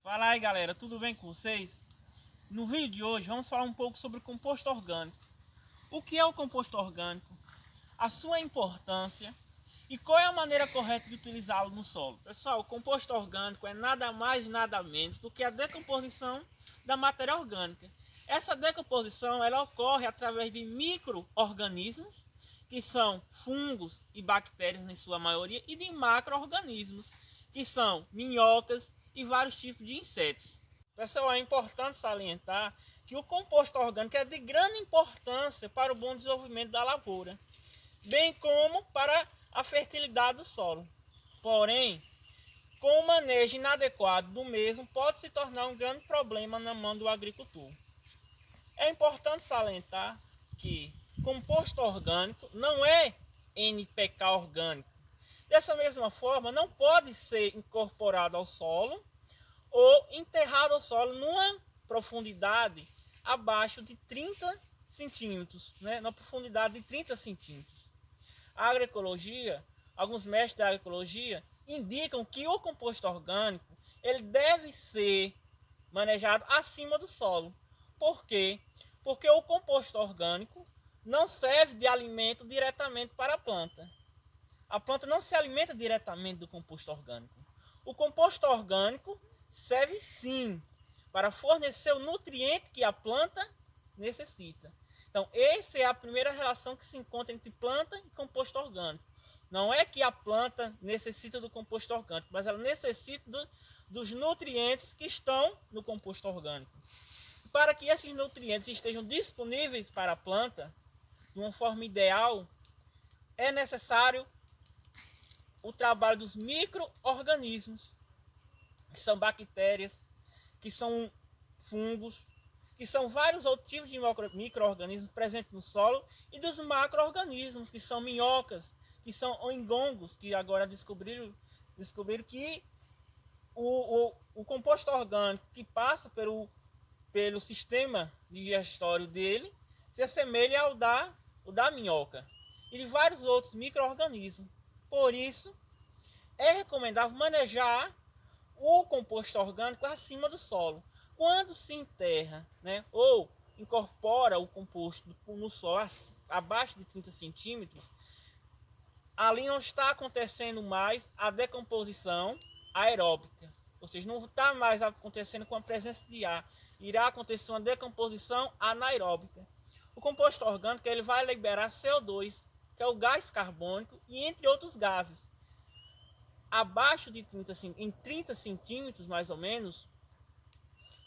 Fala aí galera, tudo bem com vocês? No vídeo de hoje vamos falar um pouco sobre o composto orgânico. O que é o composto orgânico? A sua importância e qual é a maneira correta de utilizá-lo no solo. Pessoal, o composto orgânico é nada mais nada menos do que a decomposição da matéria orgânica. Essa decomposição ela ocorre através de micro-organismos, que são fungos e bactérias em sua maioria, e de macro-organismos, que são minhocas e vários tipos de insetos. Pessoal, é importante salientar que o composto orgânico é de grande importância para o bom desenvolvimento da lavoura, bem como para a fertilidade do solo. Porém, com o manejo inadequado do mesmo, pode se tornar um grande problema na mão do agricultor. É importante salientar que composto orgânico não é NPK orgânico. Dessa mesma forma, não pode ser incorporado ao solo ou enterrado ao solo numa profundidade abaixo de 30 centímetros, na profundidade de 30 centímetros. A agroecologia, alguns mestres da agroecologia indicam que o composto orgânico ele deve ser manejado acima do solo. Por quê? Porque o composto orgânico não serve de alimento diretamente para a planta. A planta não se alimenta diretamente do composto orgânico. O composto orgânico serve sim para fornecer o nutriente que a planta necessita. Então, essa é a primeira relação que se encontra entre planta e composto orgânico. Não é que a planta necessita do composto orgânico, mas ela necessita dos nutrientes que estão no composto orgânico. Para que esses nutrientes estejam disponíveis para a planta, de uma forma ideal, é necessário o trabalho dos micro-organismos, que são bactérias, que são fungos, que são vários outros tipos de micro-organismos presentes no solo, e dos macro-organismos, que são minhocas, que são oingongos, que agora descobriram que o composto orgânico que passa pelo sistema digestório dele se assemelha ao da minhoca e de vários outros micro-organismos. Por isso, é recomendável manejar o composto orgânico acima do solo. Quando se enterra, ou incorpora o composto no solo abaixo de 30 centímetros, ali não está acontecendo mais a decomposição aeróbica. Ou seja, não está mais acontecendo com a presença de ar. Irá acontecer uma decomposição anaeróbica. O composto orgânico ele vai liberar CO2, que é o gás carbônico, e entre outros gases. Abaixo de 30 centímetros, mais ou menos,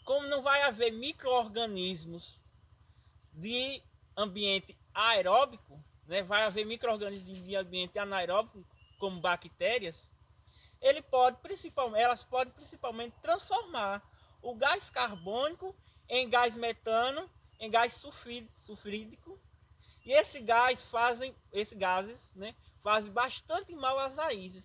como não vai haver micro-organismos de ambiente aeróbico, vai haver micro-organismos de ambiente anaeróbico, como bactérias, elas podem principalmente transformar o gás carbônico em gás metano, em gás sulfídrico, e esses gases fazem bastante mal às raízes.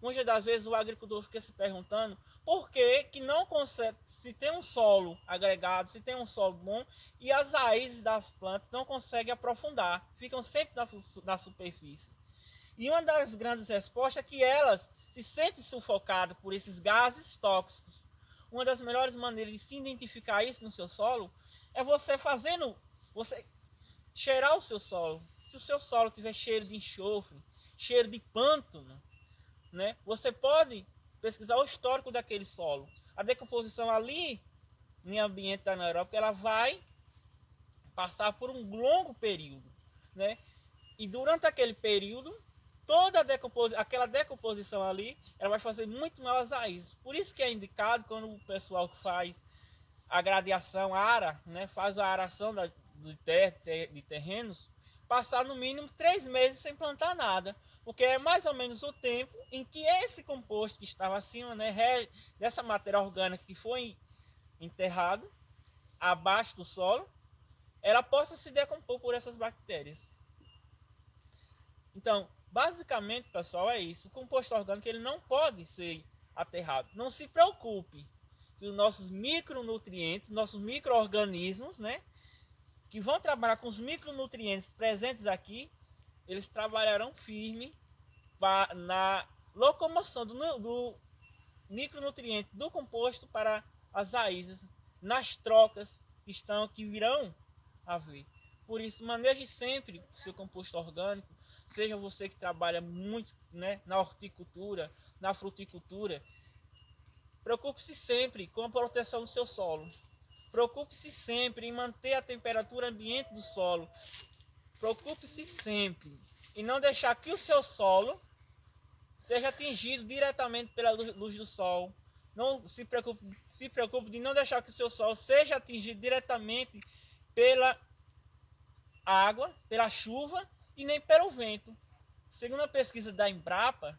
Muitas das vezes o agricultor fica se perguntando por que não consegue, se tem um solo agregado, se tem um solo bom, e as raízes das plantas não conseguem aprofundar, ficam sempre na superfície. E uma das grandes respostas é que elas se sentem sufocadas por esses gases tóxicos. Uma das melhores maneiras de se identificar isso no seu solo é você cheirar o seu solo. Se o seu solo tiver cheiro de enxofre, cheiro de pântano, você pode pesquisar o histórico daquele solo. A decomposição ali, em ambiente anaeróbico, ela vai passar por um longo período, E durante aquele período, aquela decomposição ali, ela vai fazer muito mal às raízes. Por isso que é indicado quando o pessoal faz a gradiação, faz a aração de terrenos, passar no mínimo 3 meses sem plantar nada, porque é mais ou menos o tempo em que esse composto que estava acima, dessa matéria orgânica que foi enterrado abaixo do solo, ela possa se decompor por essas bactérias. Então, basicamente, pessoal, é isso. O composto orgânico ele não pode ser aterrado. Não se preocupe que os nossos micronutrientes, nossos micro-organismos, que vão trabalhar com os micronutrientes presentes aqui, eles trabalharão firme na locomoção do micronutrientes do composto para as raízes nas trocas que virão a haver. Por isso, maneje sempre o seu composto orgânico, seja você que trabalha muito, né, na horticultura, na fruticultura. Preocupe-se sempre com a proteção do seu solo. Preocupe-se sempre em manter a temperatura ambiente do solo. Preocupe-se sempre em não deixar que o seu solo seja atingido diretamente pela luz do sol. Não se preocupe de não deixar que o seu solo seja atingido diretamente pela água, pela chuva e nem pelo vento. Segundo a pesquisa da Embrapa,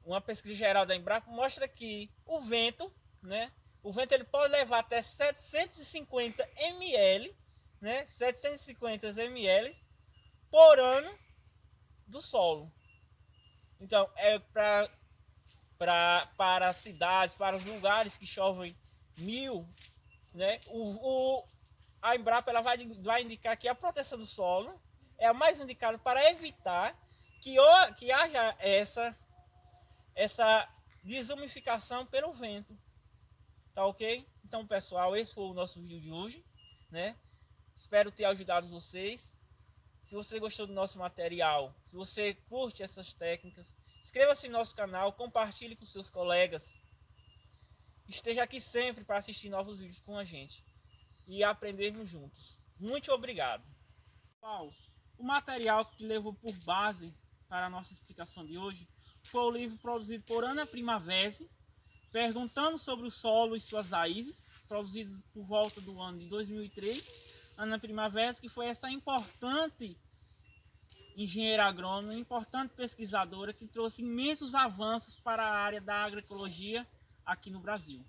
uma pesquisa geral da Embrapa mostra que o vento, né? O vento ele pode levar até 750 ml, né? 750 ml por ano do solo. Então, para as cidades, para os lugares que chovem 1000, né? A Embrapa ela vai indicar que a proteção do solo é a mais indicada para evitar que haja essa desumificação pelo vento. Tá ok? Então, pessoal, esse foi o nosso vídeo de hoje, né? Espero ter ajudado vocês. Se você gostou do nosso material, se você curte essas técnicas, inscreva-se no nosso canal, compartilhe com seus colegas. Esteja aqui sempre para assistir novos vídeos com a gente e aprendermos juntos. Muito obrigado. Pessoal, o material que levou por base para a nossa explicação de hoje foi o livro produzido por Ana Primavesi, Perguntando sobre o Solo e Suas Raízes, produzido por volta do ano de 2003. Ana Primavesi, que foi essa importante engenheira agrônoma, importante pesquisadora que trouxe imensos avanços para a área da agroecologia aqui no Brasil.